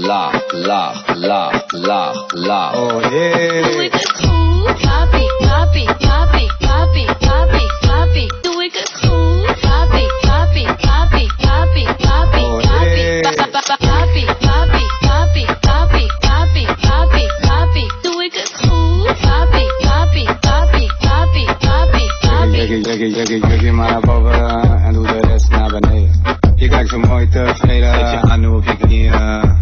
laag. Oh yeah. Doe ik het goed? Papi, papi, papi, papi, papi, papi. Doe ik het goed? Papi, papi, papi, papi, papi, Oh, papi. yeah. Papi, papi, papi, papi, papi, papi, papi. Doe ik het goed? Papi, papi, papi, papi, papi, papi. Druk je maar naar boven en doe de rest naar beneden. Je kijkt zo mooi tevreden aan hoe ik je knieën.